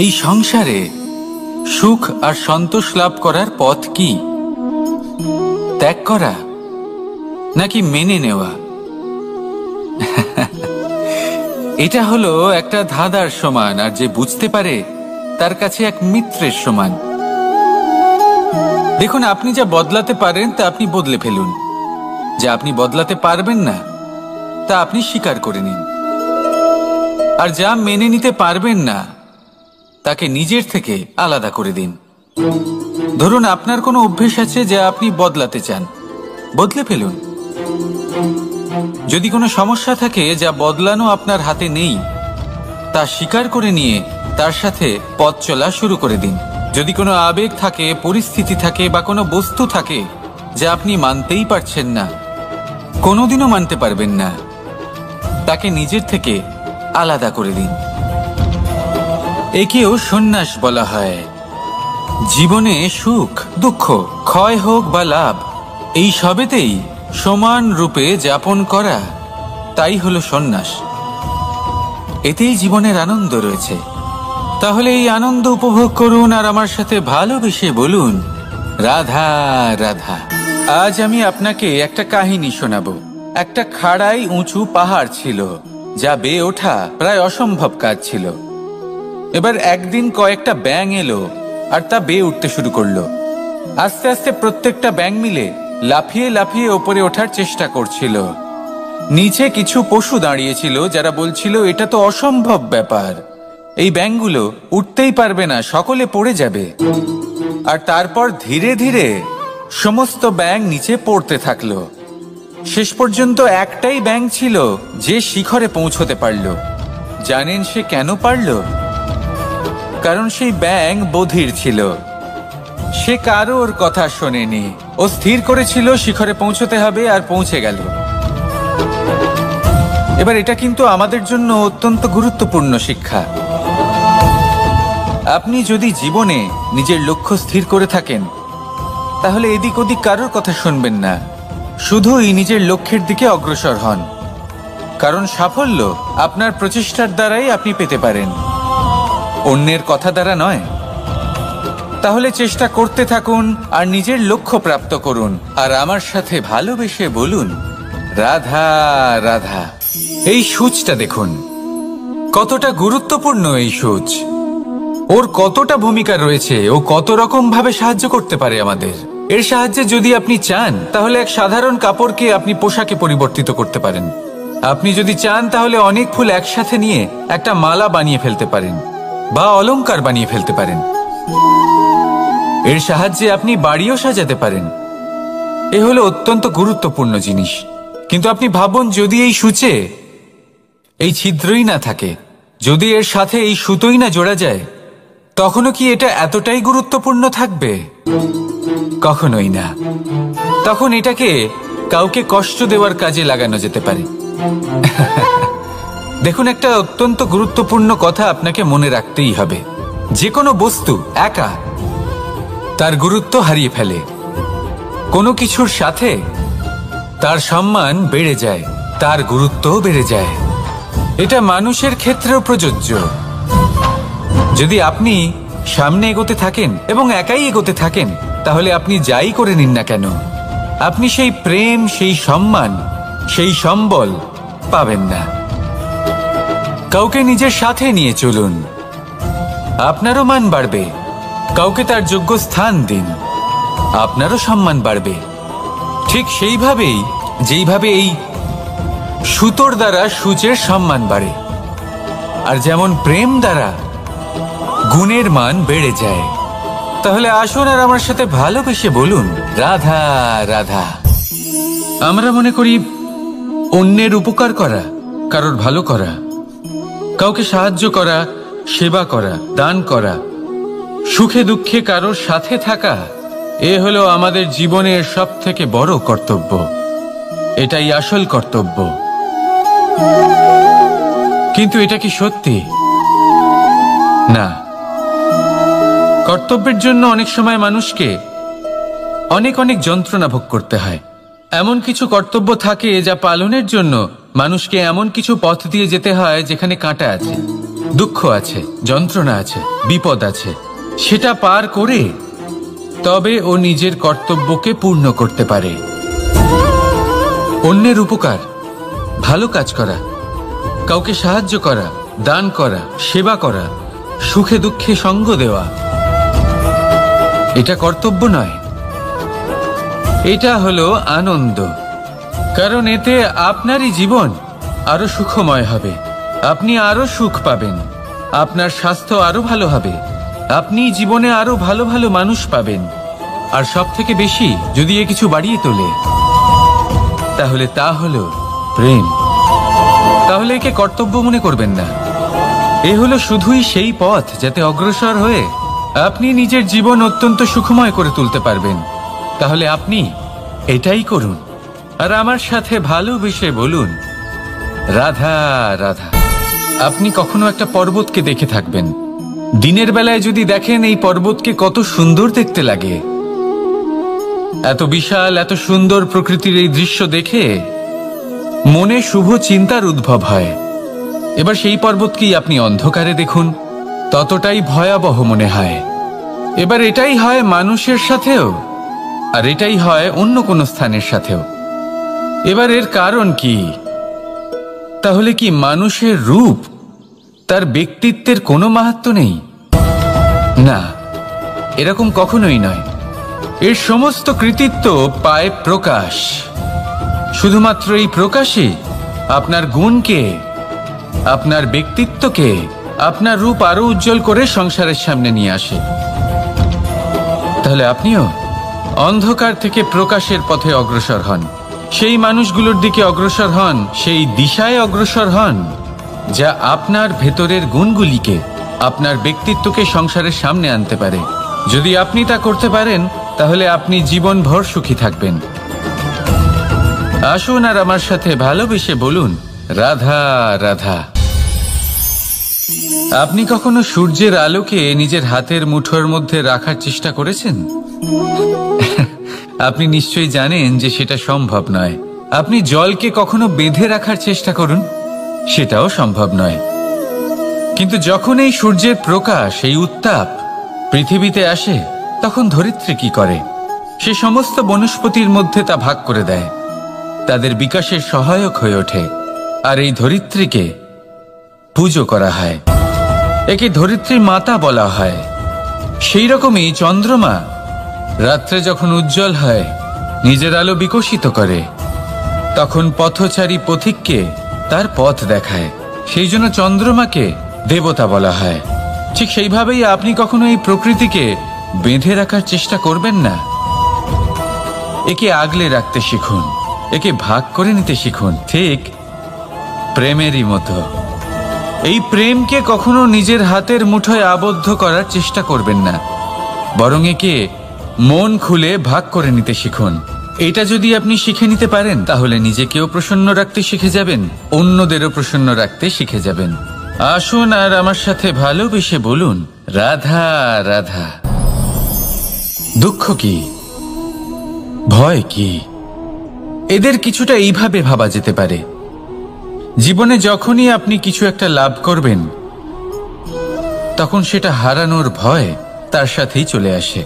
এই সংসারে সুখ আর সন্তোষ লাভ করার পথ কি? ত্যাগ করা নাকি মেনে নেওয়া? এটা হলো একটা ধাঁধার সমান, আর যে বুঝতে পারে তার কাছে এক মিত্রের সমান। দেখুন, আপনি যা বদলাতে পারেন তা আপনি বদলে ফেলুন, যা আপনি বদলাতে পারবেন না তা আপনি স্বীকার করে নিন, আর যা মেনে নিতে পারবেন না তাকে নিজের থেকে আলাদা করে দিন। ধরুন, আপনার কোনো অভ্যেস আছে যা আপনি বদলাতে চান, বদলে ফেলুন। যদি কোনো সমস্যা থাকে যা বদলানো আপনার হাতে নেই, তা স্বীকার করে নিয়ে তার সাথে পথ চলা শুরু করে দিন। যদি কোনো আবেগ থাকে, পরিস্থিতি থাকে বা কোনো বস্তু থাকে যা আপনি মানতেই পারছেন না, কোনোদিনও মানতে পারবেন না, তাকে নিজের থেকে আলাদা করে দিন। একেও সন্ন্যাস বলা হয়। জীবনে সুখ দুঃখ, ক্ষয় হোক বা লাভ, এই সবেতেই সমান রূপে যাপন করা, তাই হলো সন্ন্যাস। এতেই জীবনের আনন্দ রয়েছে। তাহলে এই আনন্দ উপভোগ করুন আর আমার সাথে ভালোবেসে বলুন, রাধা রাধা। আজ আমি আপনাকে একটা কাহিনী শোনাবো। একটা খাড়াই উঁচু পাহাড় ছিল, যা বেয়ে ওঠা প্রায় অসম্ভব কাজ ছিল। এবার একদিন কয়েকটা ব্যাঙ এলো আর তা বেয়ে উঠতে শুরু করলো। আস্তে আস্তে প্রত্যেকটা ব্যাঙ মিলে লাফিয়ে লাফিয়ে ওপরে ওঠার চেষ্টা করছিল। নিচে কিছু পশু দাঁড়িয়েছিল যারা বলছিল, এটা তো অসম্ভব ব্যাপার, এই ব্যাঙগুলো উঠতেই পারবে না, সকলে পড়ে যাবে। আর তারপর ধীরে ধীরে সমস্ত ব্যাঙ নিচে পড়তে থাকলো। শেষ পর্যন্ত একটাই ব্যাঙ ছিল যে শিখরে পৌঁছতে পারল। জানেন সে কেন পারল? কারণ সেই ব্যাঙ বধির ছিল। সে কারোর কথা শোনেনি। ও স্থির করেছিল শিখরে পৌঁছতে হবে, আর পৌঁছে গেল। এবার এটা কিন্তু আমাদের জন্য অত্যন্ত গুরুত্বপূর্ণ শিক্ষা। আপনি যদি জীবনে নিজের লক্ষ্য স্থির করে থাকেন, তাহলে এদিক ওদিক কারোর কথা শুনবেন না, শুধুই নিজের লক্ষ্যের দিকে অগ্রসর হন। কারণ সাফল্য আপনার প্রচেষ্টার দ্বারাই আপনি পেতে পারেন, অন্যের কথা দ্বারা নয়। তাহলে চেষ্টা করতে থাকুন আর নিজের লক্ষ্য প্রাপ্ত করুন, আর আমার সাথে ভালোবেসে বলুন, রাধা রাধা। এই সূচটা দেখুন, কতটা গুরুত্বপূর্ণ এই সূচ। ওর কতটা ভূমিকা রয়েছে, ও কত রকম ভাবে সাহায্য করতে পারে আমাদের। এর সাহায্যে যদি আপনি চান, তাহলে এক সাধারণ কাপড়কে আপনি পোশাকে পরিবর্তিত করতে পারেন। আপনি যদি চান, তাহলে অনেক ফুল একসাথে নিয়ে একটা মালা বানিয়ে ফেলতে পারেন, বা অলংকার বানিয়ে ফেলতে পারেন। এর সাহায্যে আপনি বাড়িও সাজাতে পারেন। এ হলো অত্যন্ত গুরুত্বপূর্ণ জিনিস। কিন্তু আপনি ভাবুন, যদি এই সূচে এই ছিদ্রই না থাকে, যদি এর সাথে এই সুতোই না জোড়া যায়, তখনও কি এটা এতটাই গুরুত্বপূর্ণ থাকবে? কখনোই না। তখন এটাকে কাউকে কষ্ট দেওয়ার কাজে লাগানো যেতে পারে। দেখুন, একটা অত্যন্ত গুরুত্বপূর্ণ কথা আপনাকে মনে রাখতেই হবে। যে কোনো বস্তু একা তার গুরুত্ব হারিয়ে ফেলে, কোনো কিছুর সাথে তার সম্মান বেড়ে যায়, তার গুরুত্বও বেড়ে যায়। এটা মানুষের ক্ষেত্রেও প্রযোজ্য। যদি আপনি সামনে এগোতে থাকেন এবং একাই এগোতে থাকেন, তাহলে আপনি যাই করে নিন না কেন, আপনি সেই প্রেম, সেই সম্মান, সেই সম্বল পাবেন না। কাউকে নিজের সাথে নিয়ে চলুন, আপনারও মান বাড়বে। কাউকে তার যোগ্য স্থান দিন, আপনারও সম্মান বাড়বে। ঠিক সেইভাবেই যেইভাবে এই সুতোর দ্বারা সূচের সম্মান বাড়ে, আর যেমন প্রেম দ্বারা গুণের মান বেড়ে যায়। তাহলে আসুন আর আমার সাথে ভালোবেসে বলুন, রাধা রাধা। আমরা মনে করি অন্যের উপকার করা, কারোর ভালো করা, কাউকে সাহায্য করা, সেবা করা, দান করা, সুখে দুঃখে কারোর সাথে থাকা, এ হলো আমাদের জীবনের সবথেকে বড় কর্তব্য। এটাই আসল কর্তব্য। কিন্তু এটা কি সত্যি? না। কর্তব্যের জন্য অনেক সময় মানুষকে অনেক অনেক যন্ত্রণা ভোগ করতে হয়। এমন কিছু কর্তব্য থাকে যা পালনের জন্য মানুষকে এমন কিছু পথ দিয়ে যেতে হয় যেখানে কাঁটা আছে। দুঃখ আছে, যন্ত্রণা আছে, বিপদ আছে, সেটা পার করে তবে ও নিজের কর্তব্যকে পূর্ণ করতে পারে। অন্যের উপকার, ভালো কাজ করা, কাউকে সাহায্য করা, দান করা, সেবা করা, সুখে দুঃখে সঙ্গ দেওয়া, এটা কর্তব্য নয়, এটা হলো আনন্দ। কারণ এতে আপনারই জীবন আরো সুখময় হবে, আপনি আরো সুখ পাবেন, আপনার স্বাস্থ্য আরো ভালো হবে, আপনি জীবনে আরো ভালো ভালো মানুষ পাবেন। আর সব থেকে বেশি যদি এ কিছু বাড়িয়ে তোলে তাহলে তা হলো প্রেম। তাহলে একে কর্তব্য মনে করবেন না, এ হলো শুধুই সেই পথ যাতে অগ্রসর হয়ে আপনি নিজের জীবন অত্যন্ত সুখময় করে তুলতে পারবেন। তাহলে আপনি এটাই করুন আর আমার সাথে ভালোবেসে বলুন, রাধা রাধা। আপনি কখনো একটা পর্বতকে দেখে থাকবেন, দিনের বেলায় যদি দেখেন এই পর্বতকে কত সুন্দর দেখতে লাগে, এত বিশাল এত সুন্দর প্রকৃতির এই দৃশ্য দেখে মনে শুভ চিন্তার উদ্ভব হয়। এবার সেই পর্বতকেই আপনি অন্ধকারে দেখুন, ততটাই ভয়াবহ মনে হয়। এবার এটাই হয় মানুষের সাথেও, আর এটাই হয় অন্য কোনো স্থানের সাথেও। এবার এর কারণ কি? তাহলে কি মানুষের রূপ, তার ব্যক্তিত্বের কোনো মাহাত্ম্য নেই? না, এরকম কখনোই নয়। এর সমস্ত কৃতিত্ব পায় প্রকাশ। শুধুমাত্র এই প্রকাশই আপনার গুণকে, আপনার ব্যক্তিত্বকে, আপনার রূপ আরো উজ্জ্বল করে সংসারের সামনে নিয়ে আসে। তাহলে আপনিও অন্ধকার থেকে প্রকাশের পথে অগ্রসর হন, সেই মানুষগুলোর দিকে অগ্রসর হন, সেই দিশায় অগ্রসর হন যা আপনার ভেতরের গুণগুলিকে, আপনার ব্যক্তিত্বকে সংসারের সামনে আনতে পারে। যদি আপনি তা করতে পারেন তাহলে আপনি জীবনভর সুখী থাকবেন। আসুন আর আমার সাথে ভালোবেসে বলুন, রাধা রাধা। আপনি কখনো সূর্যের আলোকে নিজের হাতের মুঠোর মধ্যে রাখার চেষ্টা করেছেন? আপনি নিশ্চয়ই জানেন যে সেটা সম্ভব নয়। আপনি জলকে কখনো বেঁধে রাখার চেষ্টা করুন, সেটাও সম্ভব নয়। কিন্তু যখন এই সূর্যের প্রকাশ, এই উত্তাপ পৃথিবীতে আসে, তখন ধরিত্রী কি করে? সে সমস্ত বনস্পতির মধ্যে তা ভাগ করে দেয়, তাদের বিকাশের সহায়ক হয়ে ওঠে। আর এই ধরিত্রীকে পুজো করা হয়, একে ধরিত্রী মাতা বলা হয়। সেই রকমই চন্দ্রমা রাত্রে যখন উজ্জ্বল হয়, নিজের আলো বিকশিত করে, তখন পথচারী পথিককে তার পথ দেখায়। সেই জন্য চন্দ্রমাকে দেবতা বলা হয়। ঠিক সেইভাবেই আপনি কখনো এই প্রকৃতিকে বেঁধে রাখার চেষ্টা করবেন না। একে আগলে রাখতে শিখুন, একে ভাগ করে নিতে শিখুন, ঠিক প্রেমেরই মতো। এই প্রেমকে কখনো নিজের হাতের মুঠোয় আবদ্ধ করার চেষ্টা করবেন না, বরং একে মন খুলে ভাগ করে নিতে শিখুন। এটা যদি আপনি শিখে নিতে পারেন তাহলে নিজেকেও প্রসন্ন রাখতে শিখে যাবেন, অন্যদেরও প্রসন্ন রাখতে শিখে যাবেন। আসুন আর আমার সাথে ভালোবেসে বলুন, রাধা রাধা। দুঃখ কি, ভয় কি, এদের কিছুটা এইভাবে ভাবা যেতে পারে। জীবনে যখনই আপনি কিছু একটা লাভ করবেন, তখন সেটা হারানোর ভয় তার সাথেই চলে আসে।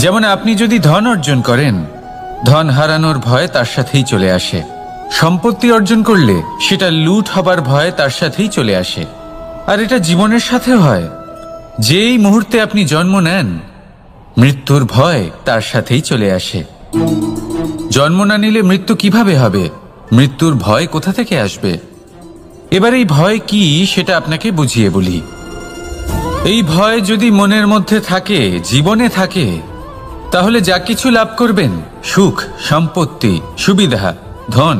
যেমন আপনি যদি ধন অর্জন করেন, ধন হারানোর ভয় তার সাথেই চলে আসে। সম্পত্তি অর্জন করলে সেটা লুট হবার ভয় তার সাথেই চলে আসে। আর এটা জীবনের সাথেও হয়। যেই মুহূর্তে আপনি জন্ম নেন, মৃত্যুর ভয় তার সাথেই চলে আসে। জন্ম না নিলে মৃত্যু কিভাবে হবে? মৃত্যুর ভয় কোথা থেকে আসবে? এবার এই ভয় কি সেটা আপনাকে বুঝিয়ে বলি। এই ভয় যদি মনের মধ্যে থাকে, জীবনে থাকে, তাহলে যা কিছু লাভ করবেন, সুখ, সম্পত্তি, সুবিধা, ধন,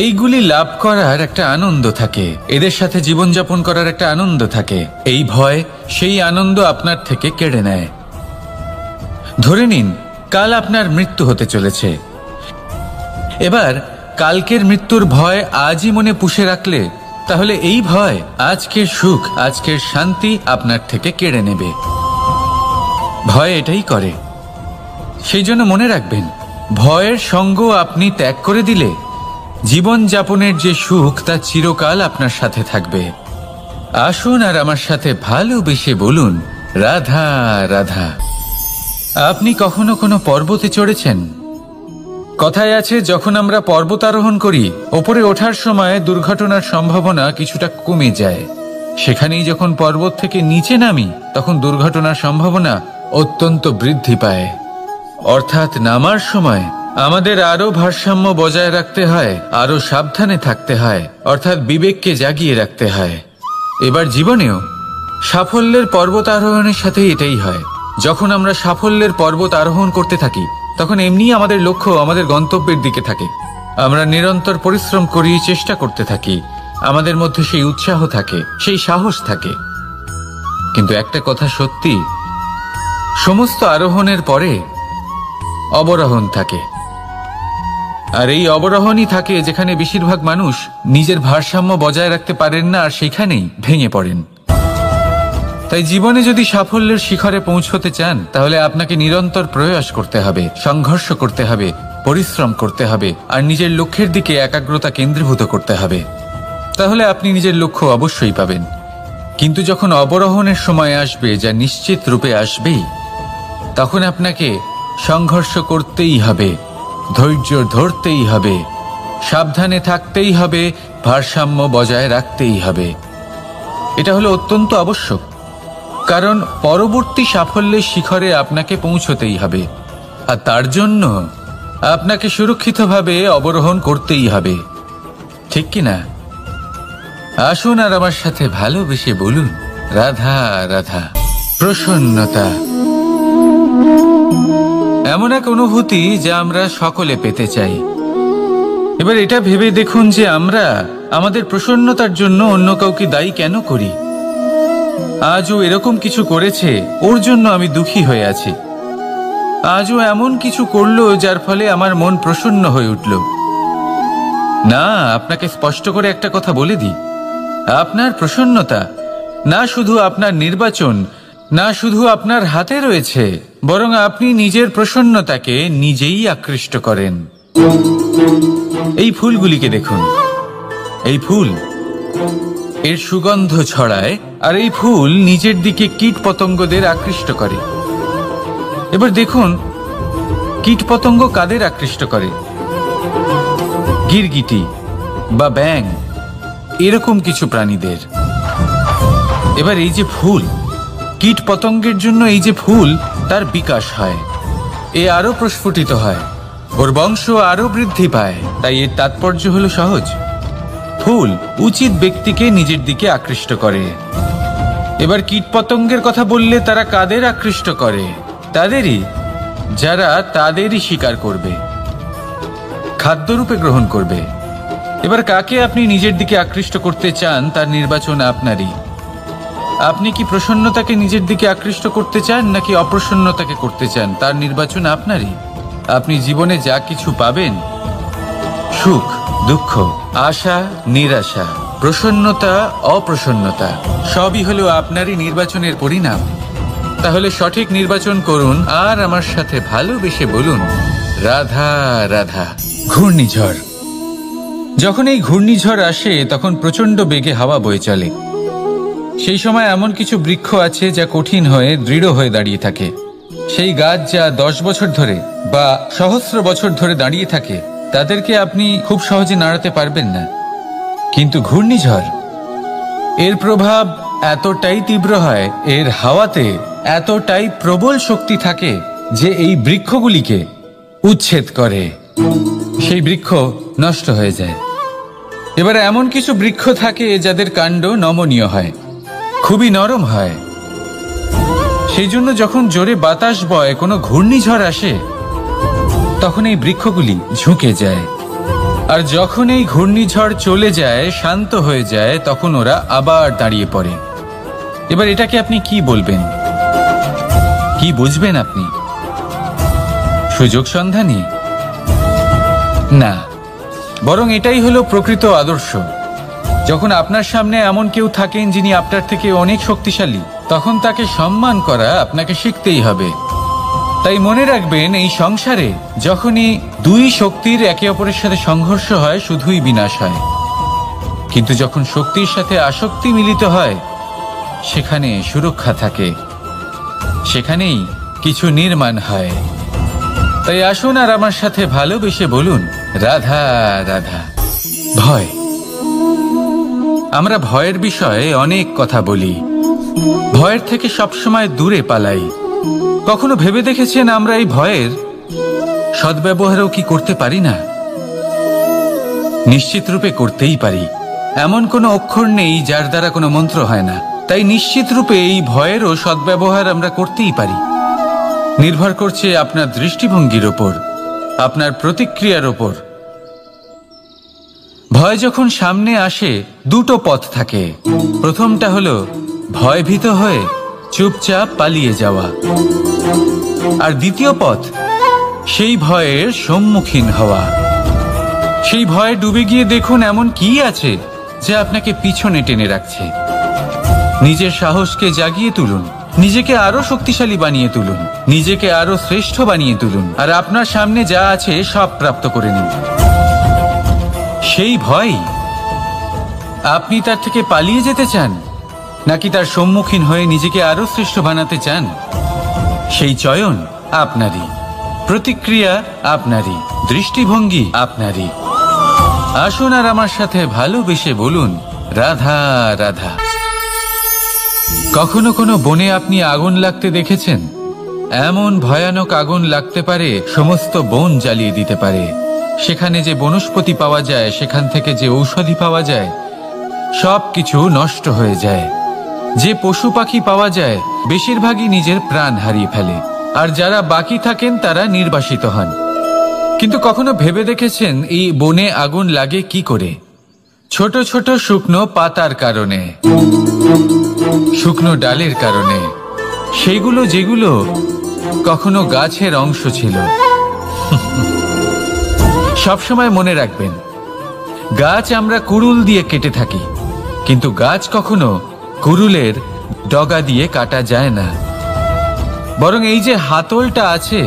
এইগুলি লাভ করার একটা আনন্দ থাকে, এদের সাথে জীবনযাপন করার একটা আনন্দ থাকে। এই ভয় সেই আনন্দ আপনার থেকে কেড়ে নেয়। ধরে নিন কাল আপনার মৃত্যু হতে চলেছে। এবার কালকের মৃত্যুর ভয় আজই মনে পুষে রাখলে তাহলে এই ভয় আজকের সুখ, আজকের শান্তি আপনার থেকে কেড়ে নেবে। ভয় এটাই করে। সেই জন্য মনে রাখবেন, ভয়ের সঙ্গ আপনি ত্যাগ করে দিলে জীবন যাপনের যে সুখ তা চিরকাল আপনার সাথে থাকবে। আসুন আর আমার সাথে ভালোবেসে বলুন, রাধা রাধা। আপনি কখনো কোনো পর্বতে চড়েছেন? কথায় আছে, যখন আমরা পর্বতারোহণ করি, ওপরে ওঠার সময় দুর্ঘটনার সম্ভাবনা কিছুটা কমে যায়। সেখানেই যখন পর্বত থেকে নিচে নামি, তখন দুর্ঘটনার সম্ভাবনা অত্যন্ত বৃদ্ধি পায়। অর্থাৎ নামার সময় আমাদের আরো ভারসাম্য বজায় রাখতে হয়, আরো সাবধানে থাকতে হয়, অর্থাৎ বিবেককে জাগিয়ে রাখতে হয়। এবার জীবনেও সাফল্যের পর্বত আরোহণের সাথে এটাই হয়। যখন আমরা সাফল্যের পর্বত আরোহণ করতে থাকি, তখন এমনি আমাদের লক্ষ্য আমাদের গন্তব্যের দিকে থাকে। আমরা নিরন্তর পরিশ্রম করি, চেষ্টা করতে থাকি, আমাদের মধ্যে সেই উৎসাহ থাকে, সেই সাহস থাকে। কিন্তু একটা কথা সত্যি, সমস্ত আরোহণের পরে অবরোহণ থাকে। আর এই অবরোহণই থাকে যেখানে বেশিরভাগ মানুষ নিজের ভারসাম্য বজায় রাখতে পারেন না, আর সেখানেই ভেঙে পড়েন। তাই জীবনে যদি সাফল্যের শিখরে পৌঁছতে চান, তাহলে আপনাকে নিরন্তর প্রয়াস করতে হবে, সংঘর্ষ করতে হবে, পরিশ্রম করতে হবে, আর নিজের লক্ষ্যের দিকে একাগ্রতা কেন্দ্রীভূত করতে হবে। তাহলে আপনি নিজের লক্ষ্য অবশ্যই পাবেন। কিন্তু যখন অবরোহণের সময় আসবে, যা নিশ্চিত রূপে আসবেই, তখন আপনাকে সংঘর্ষ করতেই হবে, ধৈর্য ধরতেই হবে, সাবধানে থাকতেই হবে, ভারসাম্য বজায় রাখতেই হবে। এটা হলো অত্যন্ত আবশ্যক, কারণ পরবর্তী সাফল্যের শিখরে আপনাকে পৌঁছতেই হবে, আর তার জন্য আপনাকে সুরক্ষিতভাবে অবরোহণ করতেই হবে। ঠিক কিনা? আসুন আর আমার সাথে ভালোবেসে বলুন, রাধা রাধা। প্রসন্নতা এমন এক অনুভূতি যা আমরা সকলে পেতে চাই। এবার এটা ভেবে দেখুন যে আমরা আমাদের প্রসন্নতার জন্য অন্য কাউকে দায়ী কেন করি। আজও এরকম কিছু করেছে, ওর জন্য আমি দুঃখী হয়ে আছি। আজও এমন কিছু করলো যার ফলে আমার মন প্রসন্ন হয়ে উঠল। না, আপনাকে স্পষ্ট করে একটা কথা বলে দিই, আপনার প্রসন্নতা না শুধু আপনার নির্বাচন, না শুধু আপনার হাতে রয়েছে, বরং আপনি নিজের প্রসন্নতাকে নিজেই আকৃষ্ট করেন। এই ফুলগুলিকে দেখুন, এই ফুল এর সুগন্ধ ছড়ায়, আর এই ফুল নিজের দিকে কীট পতঙ্গদের আকৃষ্ট করে। এবার দেখুন, কীট পতঙ্গ কাদের আকৃষ্ট করে? গিরগিটি বা ব্যাঙ, এরকম কিছু প্রাণীদের। এবার এই যে ফুল, কীট পতঙ্গের জন্য এই যে ফুল, তার বিকাশ হয়, এ আরো প্রস্ফুটিত হয়, ওর বংশ আরো বৃদ্ধি পায়। তাই এর তাৎপর্য হলো সহজ, ফুল উচিত ব্যক্তিকে নিজের দিকে আকৃষ্ট করে। এবার কীট পতঙ্গের কথা বললে তারা কাদের আকৃষ্ট করে? তাদেরই, যারা তাদেরই শিকার করবে, খাদ্যরূপে গ্রহণ করবে। এবার কাকে আপনি নিজের দিকে আকৃষ্ট করতে চান, তার নির্বাচন আপনারই। আপনি কি প্রসন্নতাকে নিজের দিকে আকৃষ্ট করতে চান, নাকি অপ্রসন্নতাকে করতে চান, তার নির্বাচন আপনারই। আপনি জীবনে যা কিছু পাবেন, সুখ দুঃখ, আশা নিরাশা, প্রসন্নতা অপ্রসন্নতা, সবই হলো আপনারই নির্বাচনের পরিণাম। তাহলে সঠিক নির্বাচন করুন, আর আমার সাথে ভালোবেসে বলুন, রাধা রাধা। ঘূর্ণিঝড়, যখন এই ঘূর্ণিঝড় আসে, তখন প্রচন্ড বেগে হাওয়া বয়ে চলে। সেই সময় এমন কিছু বৃক্ষ আছে যা কঠিন হয়ে দৃঢ় হয়ে দাঁড়িয়ে থাকে। সেই গাছ যা 10 বছর ধরে বা সহস্র বছর ধরে দাঁড়িয়ে থাকে, তাদেরকে আপনি খুব সহজে নাড়াতে পারবেন না। কিন্তু ঘূর্ণিঝড়, এর প্রভাব এতটাই তীব্র হয়, এর হাওয়াতে এতটাই প্রবল শক্তি থাকে যে এই বৃক্ষগুলিকে উচ্ছেদ করে, সেই বৃক্ষ নষ্ট হয়ে যায়। এবার এমন কিছু বৃক্ষ থাকে যাদের কাণ্ড নমনীয় হয়, খুবই নরম হয়। সেই জন্য যখন জোরে বাতাস বয়, কোনো ঘূর্ণিঝড় আসে, তখন এই বৃক্ষগুলি ঝুঁকে যায়। আর যখন এই ঘূর্ণিঝড় চলে যায়, শান্ত হয়ে যায়, তখন ওরা আবার দাঁড়িয়ে পড়ে। এবার এটাকে আপনি কি বলবেন, কি বুঝবেন আপনি? সুযোগ সন্ধানী? না, বরং এটাই হলো প্রকৃত আদর্শ। যখন আপনার সামনে এমন কেউ থাকেন যিনি আপনার থেকে অনেক শক্তিশালী, তখন তাকে সম্মান করা আপনাকে শিখতেই হবে। তাই মনে রাখবেন, এই সংসারে যখনই দুই শক্তির একে অপরের সাথে সংঘর্ষ হয়, শুধুই বিনাশ হয়। কিন্তু যখন শক্তির সাথে আসক্তি মিলিত হয় সেখানে সুরক্ষা থাকে, সেখানেই কিছু নির্মাণ হয়। তাই আসুন আর আমার সাথে ভালোবেসে বলুন, রাধা রাধা। ভয়, আমরা ভয়ের বিষয়ে অনেক কথা বলি, ভয়ের থেকে সবসময় দূরে পালাই। কখনো ভেবে দেখেছেন আমরা এই ভয়ের সদ্ব্যবহারও কি করতে পারি না? নিশ্চিত রূপে করতেই পারি। এমন কোনো অক্ষর নেই যার দ্বারা কোনো মন্ত্র হয় না। তাই নিশ্চিত রূপে এই ভয়েরও সদ্ব্যবহার আমরা করতেই পারি। নির্ভর করছে আপনার দৃষ্টিভঙ্গির ওপর, আপনার প্রতিক্রিয়ার ওপর। ভয় যখন সামনে আসে দুটো পথ থাকে। প্রথমটা হলো ভয়ভীত হয়ে চুপচাপ পালিয়ে যাওয়া, আর দ্বিতীয় পথ সেই ভয়ের সম্মুখীন হওয়া। সেই ভয়ে ডুবে গিয়ে দেখুন এমন কি আছে যা আপনাকে পিছনে টেনে রাখছে। নিজের সাহসকে জাগিয়ে তুলুন, নিজেকে আরো শক্তিশালী বানিয়ে তুলুন, নিজেকে আরো শ্রেষ্ঠ বানিয়ে তুলুন, আর আপনার সামনে যা আছে সব প্রাপ্ত করে নিন। সেই ভয়, আপনি তার থেকে পালিয়ে যেতে চান নাকি তার সম্মুখীন হয়ে নিজেকে আরো শ্রেষ্ঠ বানাতে চান? সেই চয়ন আপনারই, প্রতিক্রিয়া আপনারই, দৃষ্টিভঙ্গি আপনারই। আসুন আর আমার সাথে ভালোবেসে বলুন, রাধা রাধা। কখনো কোনো বনে আপনি আগুন লাগতে দেখেছেন? এমন ভয়ানক আগুন লাগতে পারে সমস্ত বন জ্বালিয়ে দিতে পারে। সেখানে যে বনস্পতি পাওয়া যায়, সেখান থেকে যে ঔষধি পাওয়া যায়, সব কিছু নষ্ট হয়ে যায়। যে পশু পাখি পাওয়া যায় বেশিরভাগই নিজের প্রাণ হারিয়ে ফেলে, আর যারা বাকি থাকেন তারা নির্বাসিত হন। কিন্তু কখনো ভেবে দেখেছেন এই বনে আগুন লাগে কি করে? ছোট ছোট শুকনো পাতার কারণে, শুকনো ডালের কারণে, সেগুলো যেগুলো কখনো গাছের অংশ ছিল। সবসময় মনে রাখবেন, গাছ আমরা কুড়ুল দিয়ে কেটে থাকি, কিন্তু গাছ কখনো কুড়ুলের ডগা দিয়ে কাটা যায় না। বরং এই যে হাতলটা আছে,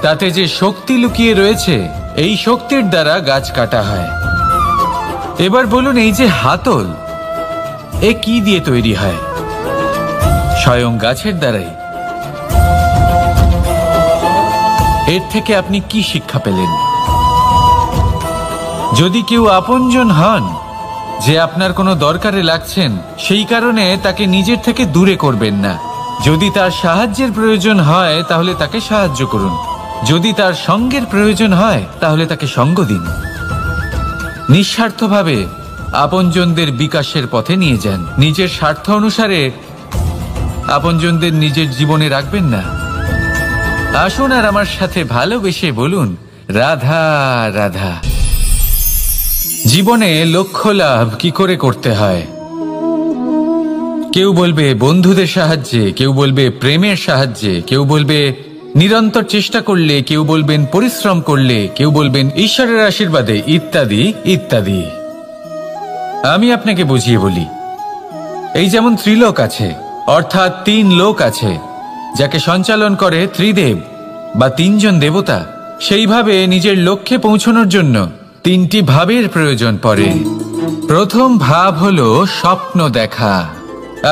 তাতে যে শক্তি লুকিয়ে রয়েছে, এই শক্তির দ্বারা গাছ কাটা হয়। এবার বলুন, এই যে হাতল, এ কি দিয়ে তৈরি হয়? স্বয়ং গাছের দ্বারাই। এর থেকে আপনি কি শিক্ষা পেলেন? যদি কেউ আপনজন হন, যে আপনার কোনো দরকারে লাগছেন, সেই কারণে তাকে নিজের থেকে দূরে করবেন না। যদি তার সাহায্যের প্রয়োজন হয় তাহলে তাকে সাহায্য করুন, যদি তার সঙ্গের প্রয়োজন হয় তাহলে তাকে সঙ্গ দিন। নিঃস্বার্থভাবে আপনজনদের বিকাশের পথে নিয়ে যান। নিজের স্বার্থ অনুসারে আপনজনদের নিজের জীবনে রাখবেন না। আসুন আর আমার সাথে ভালোবেসে বলুন, রাধা রাধা। জীবনে লক্ষ্য লাভ কি করে করতে হয়? কেউ বলবে বন্ধুদের সাহায্যে, কেউ বলবে প্রেমের সাহায্যে, কেউ বলবে নিরন্তর চেষ্টা করলে, কেউ বলবেন পরিশ্রম করলে, কেউ বলবেন ঈশ্বরের আশীর্বাদে, ইত্যাদি ইত্যাদি। আমি আপনাকে বুঝিয়ে বলি, এই যেমন ত্রিলোক আছে, অর্থাৎ 3 লোক আছে, যাকে সঞ্চালন করে ত্রিদেব বা 3 জন দেবতা। সেইভাবে নিজের লক্ষ্যে পৌঁছানোর জন্য 3টি ভাবের প্রয়োজন পড়ে। প্রথম ভাব হলো স্বপ্ন দেখা।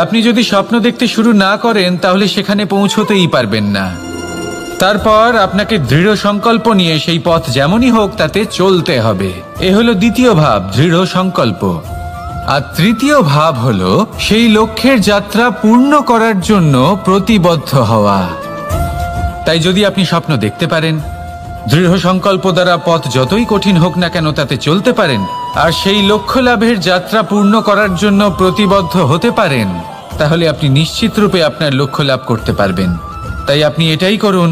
আপনি যদি স্বপ্ন দেখতে শুরু না করেন তাহলে সেখানে পৌঁছতেই পারবেন না। তারপর আপনাকে দৃঢ় সংকল্প নিয়ে সেই পথ যেমনই হোক তাতে চলতে হবে। এ হলো দ্বিতীয় ভাব, দৃঢ় সংকল্প। আর তৃতীয় ভাব হলো সেই লক্ষ্যের যাত্রা পূর্ণ করার জন্য প্রতিবদ্ধ হওয়া। তাই যদি আপনি স্বপ্ন দেখতে পারেন, দৃঢ় সংকল্প দ্বারা পথ যতই কঠিন হোক না কেন তাতে চলতে পারেন, আর সেই লক্ষ্য লাভের যাত্রা পূর্ণ করার জন্য প্রতিবদ্ধ হতে পারেন, তাহলে আপনি নিশ্চিত রূপে আপনার লক্ষ্য লাভ করতে পারবেন। তাই আপনি এটাই করুন,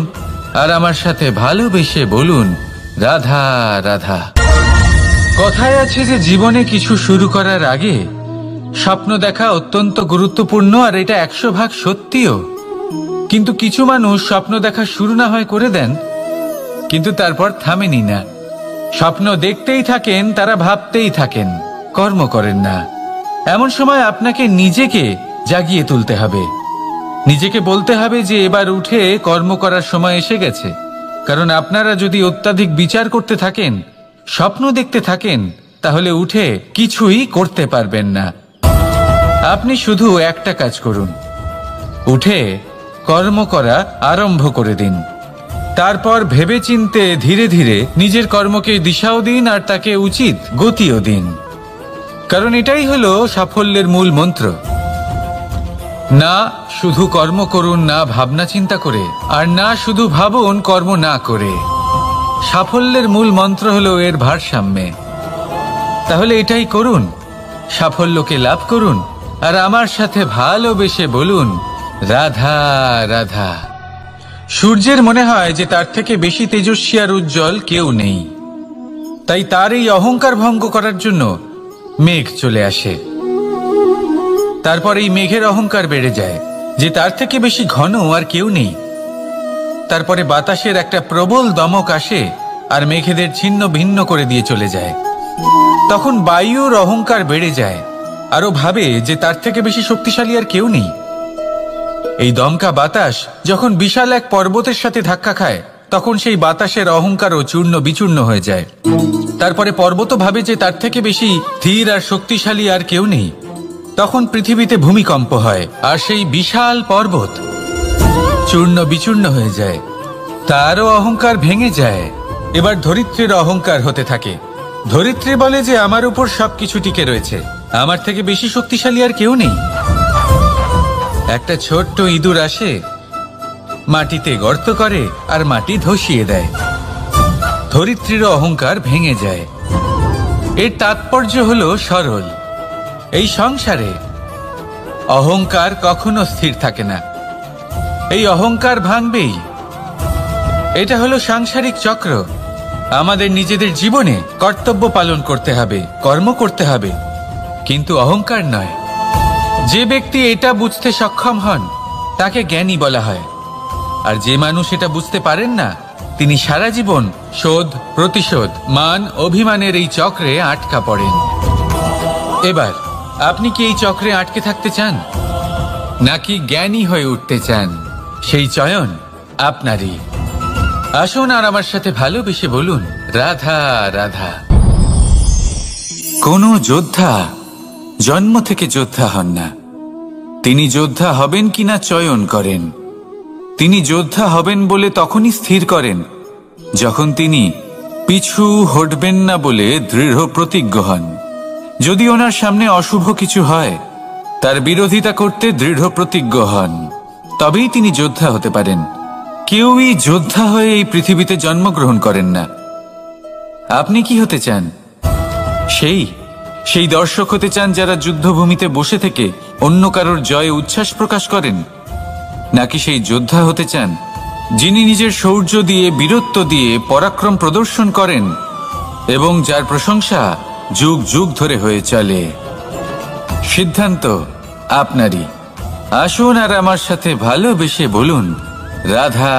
আর আমার সাথে ভালোবেসে বলুন, রাধা রাধা। কথায় আছে যে জীবনে কিছু শুরু করার আগে স্বপ্ন দেখা অত্যন্ত গুরুত্বপূর্ণ, আর এটা 100% সত্যিও। কিন্তু কিছু মানুষ স্বপ্ন দেখা শুরু না হয় করে দেন, কিন্তু তারপর থামেনি না। স্বপ্ন দেখতেই থাকেন, তারা ভাবতেই থাকেন, কর্ম করেন না। এমন সময় আপনাকে নিজেকে জাগিয়ে তুলতে হবে, নিজেকে বলতে হবে যে এবার উঠে কর্ম করার সময় এসে গেছে। কারণ আপনারা যদি অত্যাধিক বিচার করতে থাকেন, স্বপ্ন দেখতে থাকেন, তাহলে উঠে কিছুই করতে পারবেন না। আপনি শুধু একটা কাজ করুন, উঠে কর্ম করা আরম্ভ করে দিন। তারপর ভেবেচিন্তে ধীরে ধীরে নিজের কর্মকে দিশাও দিন আর তাকে উচিত গতিও দিন, কারণ এটাই হলো সাফল্যের মূল মন্ত্র। না শুধু কর্ম করুন না ভাবনা চিন্তা করে, আর না শুধু ভাবুন কর্ম না করে। সাফল্যের মূল মন্ত্র হলো এর ভারসাম্যে। তাহলে এটাই করুন, সাফল্যকে লাভ করুন, আর আমার সাথে ভালোবেসে বলুন রাধা রাধা। সূর্যের মনে হয় যে তার থেকে বেশি তেজস্বী আর উজ্জ্বল কেউ নেই, তাই তার এই অহংকার ভঙ্গ করার জন্য মেঘ চলে আসে। তারপর এই মেঘের অহংকার বেড়ে যায় যে তার থেকে বেশি ঘন আর কেউ নেই। তারপরে বাতাসের একটা প্রবল দমক আসে আর মেঘেদের ছিন্ন ভিন্ন করে দিয়ে চলে যায়। তখন বায়ুর অহংকার বেড়ে যায়, আরো ভাবে যে তার থেকে বেশি শক্তিশালী আর কেউ নেই। এই দমকা বাতাস যখন বিশাল এক পর্বতের সাথে ধাক্কা খায়, তখন সেই বাতাসের অহংকারও চূর্ণ বিচূর্ণ হয়ে যায়। তারপরে পর্বত ভাবে যে তার থেকে বেশি স্থির আর শক্তিশালী আর কেউ নেই। তখন পৃথিবীতে ভূমিকম্প হয় আর সেই বিশাল পর্বত চূর্ণ বিচূর্ণ হয়ে যায়, তারও অহংকার ভেঙে যায়। এবার ধরিত্রীর অহংকার হতে থাকে। ধরিত্রী বলে যে আমার উপর সবকিছু টিকে রয়েছে, আমার থেকে বেশি শক্তিশালী আর কেউ নেই। একটা ছোট্ট ইঁদুর আসে, মাটিতে গর্ত করে আর মাটি ধসিয়ে দেয়। ধরিত্রীর অহংকার ভেঙে যায়। এর তাৎপর্য হলো সরল, এই সংসারে অহংকার কখনো স্থির থাকে না, এই অহংকার ভাঙবেই। এটা হলো সাংসারিক চক্র। আমাদের নিজেদের জীবনে কর্তব্য পালন করতে হবে, কর্ম করতে হবে, কিন্তু অহংকার নয়। যে ব্যক্তি এটা বুঝতে সক্ষম হন তাকে জ্ঞানী বলা হয়, আর যে মানুষ এটা বুঝতে পারেন না তিনি সারা জীবন শোধ প্রতিশোধ মান অভিমানের এই চক্রে আটকা পড়েন। এবার আপনি কি এই চক্রে আটকে থাকতে চান, নাকি জ্ঞানী হয়ে উঠতে চান? সেই চয়ন আপনারই। আসুন আর আমার সাথে ভালোবেসে বলুন রাধা রাধা। কোনো যোদ্ধা জন্ম থেকে যোদ্ধা হন না, তিনি যোদ্ধা হবেন কিনা চয়ন করেন। তিনি যোদ্ধা হবেন বলে তখনই স্থির করেন যখন তিনি পিছু হটবেন না বলে দৃঢ় প্রতিজ্ঞ হন। যদি ওনার সামনে অশুভ কিছু হয়, তার বিরোধিতা করতে দৃঢ় প্রতিজ্ঞ হন, তবেই তিনি যোদ্ধা হতে পারেন। কেউই যোদ্ধা হয়ে এই পৃথিবীতে জন্মগ্রহণ করেন না। আপনি কি হতে চান? সেই দর্শক হতে চান যারা যুদ্ধভূমিতে বসে থেকে অন্য কারোর জয়ে উচ্ছ্বাস প্রকাশ করেন, নাকি সেই যোদ্ধা হতে চান যিনি নিজের শৌর্য দিয়ে বীরত্ব দিয়ে পরাক্রম প্রদর্শন করেন এবং যার প্রশংসা যুগ যুগ ধরে হয়ে চলে? সিদ্ধান্ত আপনারই। আসুন আর আমার সাথে ভালোবেসে বলুন রাধা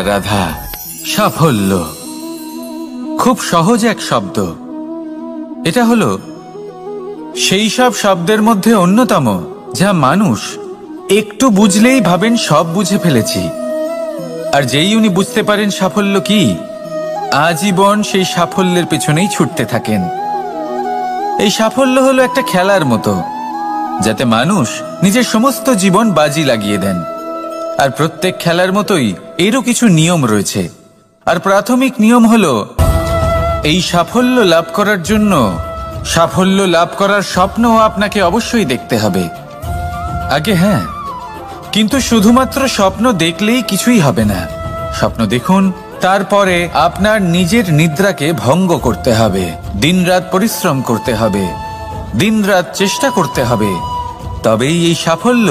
রাধা। সাফল্য খুব সহজ এক শব্দ। এটা হলো সেই সব শব্দের মধ্যে অন্যতম যা মানুষ একটু বুঝলেই ভাবেন সব বুঝে ফেলেছি, আর যেই উনি বুঝতে পারেন সাফল্য কি, আজীবন সেই সাফল্যের পেছনেই ছুটতে থাকেন। এই সাফল্য হলো একটা খেলার মতো, যাতে মানুষ নিজের সমস্ত জীবন বাজি লাগিয়ে দেন। আর প্রত্যেক খেলার মতোই এরও কিছু নিয়ম রয়েছে। আর প্রাথমিক নিয়ম হলো এই সাফল্য লাভ করার জন্য সাফল্য লাভ করার স্বপ্ন আপনাকে অবশ্যই দেখতে হবে আগে। হ্যাঁ, কিন্তু শুধুমাত্র স্বপ্ন দেখলেই কিছুই হবে না। স্বপ্ন দেখুন, তারপরে আপনার নিজের নিদ্রাকে ভঙ্গ করতে হবে, দিনরাত পরিশ্রম করতে হবে, দিনরাত চেষ্টা করতে হবে, তবেই এই সাফল্য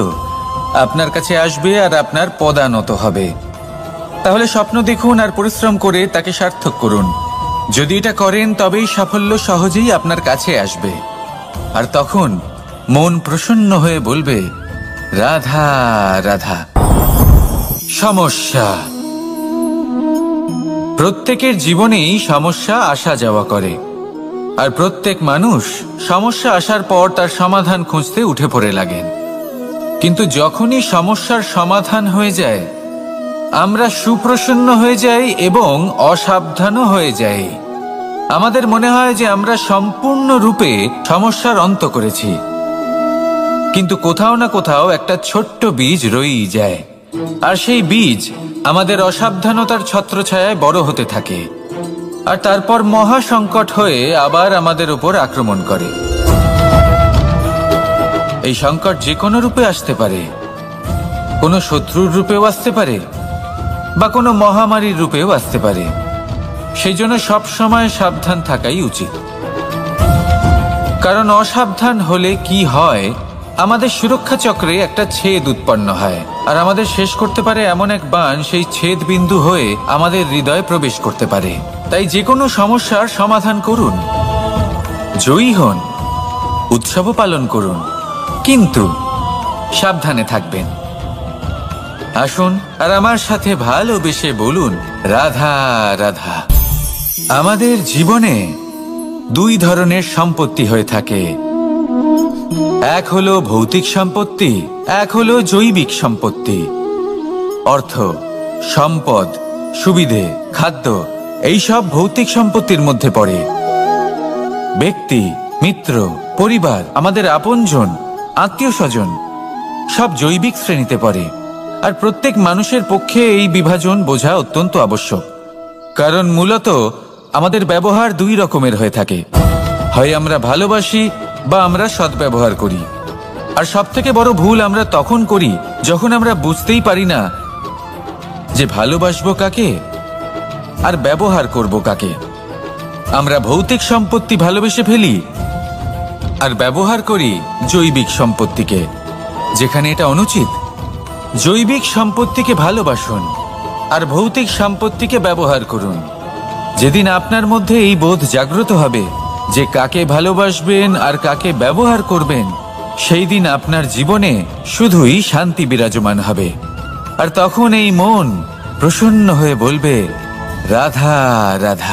আপনার কাছে আসবে আর আপনার পদানত হবে। তাহলে স্বপ্ন দেখুন আর পরিশ্রম করে তাকে সার্থক করুন। যদি এটা করেন তবেই সাফল্য সহজেই আপনার কাছে আসবে। আর তখন মন প্রসন্ন হয়ে বলবে রাধা রাধা। সমস্যা প্রত্যেকের জীবনেই সমস্যা আসা যাওয়া করে, আর প্রত্যেক মানুষ সমস্যা আসার পর তার সমাধান খুঁজতে উঠে পড়ে লাগেন। কিন্তু যখনই সমস্যার সমাধান হয়ে যায়, আমরা সুপ্রসন্ন হয়ে যাই এবং অসাবধানও হয়ে যাই। আমাদের মনে হয় যে আমরা সম্পূর্ণরূপে সমস্যার অন্ত করেছি, কিন্তু কোথাও না কোথাও একটা ছোট্ট বীজ রয়েই যায়, আর সেই বীজ আমাদের অসাবধানতার ছত্রছায়ায় বড় হতে থাকে, আর তারপর মহা সংকট হয়ে আবার আমাদের উপর আক্রমণ করে। এই সংকট যে কোনো রূপে আসতে পারে, কোনো শত্রুর রূপেও আসতে পারে, বা কোনো মহামারীর রূপেও আসতে পারে। সেই জন্য সব সময় সাবধান থাকাই উচিত, কারণ অসাবধান হলে কি হয়, আমাদের সুরক্ষা চক্রে একটা ছেদ উৎপন্ন হয়, আর আমাদের শেষ করতে পারে এমন এক বাণ সেই ছেদ বিন্দু হয়ে আমাদের হৃদয়ে প্রবেশ করতে পারে। তাই যে কোনো সমস্যার সমাধান করুন, জয়ী হন, উৎসবও পালন করুন, কিন্তু সাবধানে থাকবেন। আসুন আর আমার সাথে ভালোবেসে বলুন, রাধা রাধা। আমাদের জীবনে দুই ধরনের সম্পত্তি হয়ে থাকে, এক হলো ভৌতিক সম্পত্তি, এক হলো জৈবিক সম্পত্তি। অর্থ, সম্পদ, সুবিধে, খাদ্য, এইসব ভৌতিক সম্পত্তির মধ্যে পড়ে। ব্যক্তি, মিত্র, পরিবার, আমাদের আপনজন, আত্মীয় স্বজন সব জৈবিক শ্রেণীতে পড়ে। আর প্রত্যেক মানুষের পক্ষে এই বিভাজন বোঝা অত্যন্ত আবশ্যক, কারণ মূলত আমাদের ব্যবহার দুই রকমের হয়ে থাকে, হয় আমরা ভালোবাসি বা আমরা সদ্ব্যবহার করি। আর সবথেকে বড় ভুল আমরা তখন করি যখন আমরা বুঝতেই পারি না যে ভালোবাসবো কাকে আর ব্যবহার করব কাকে। আমরা ভৌতিক সম্পত্তি ভালোবেসে ফেলি আর ব্যবহার করি জৈবিক সম্পত্তিকে, যেখানে এটা অনুচিত। জৈবিক সম্পত্তিকে ভালোবাসুন আর ভৌতিক সম্পত্তিকে ব্যবহার করুন। যেদিন আপনার মধ্যে এই বোধ জাগ্রত হবে যে কাকে ভালোবাসবেন আর কাকে ব্যবহার করবেন, সেই দিন আপনার জীবনে শুধুই শান্তি বিরাজমান হবে। আর তখন এই মন প্রসন্ন হয়ে বলবে, রাধা রাধা।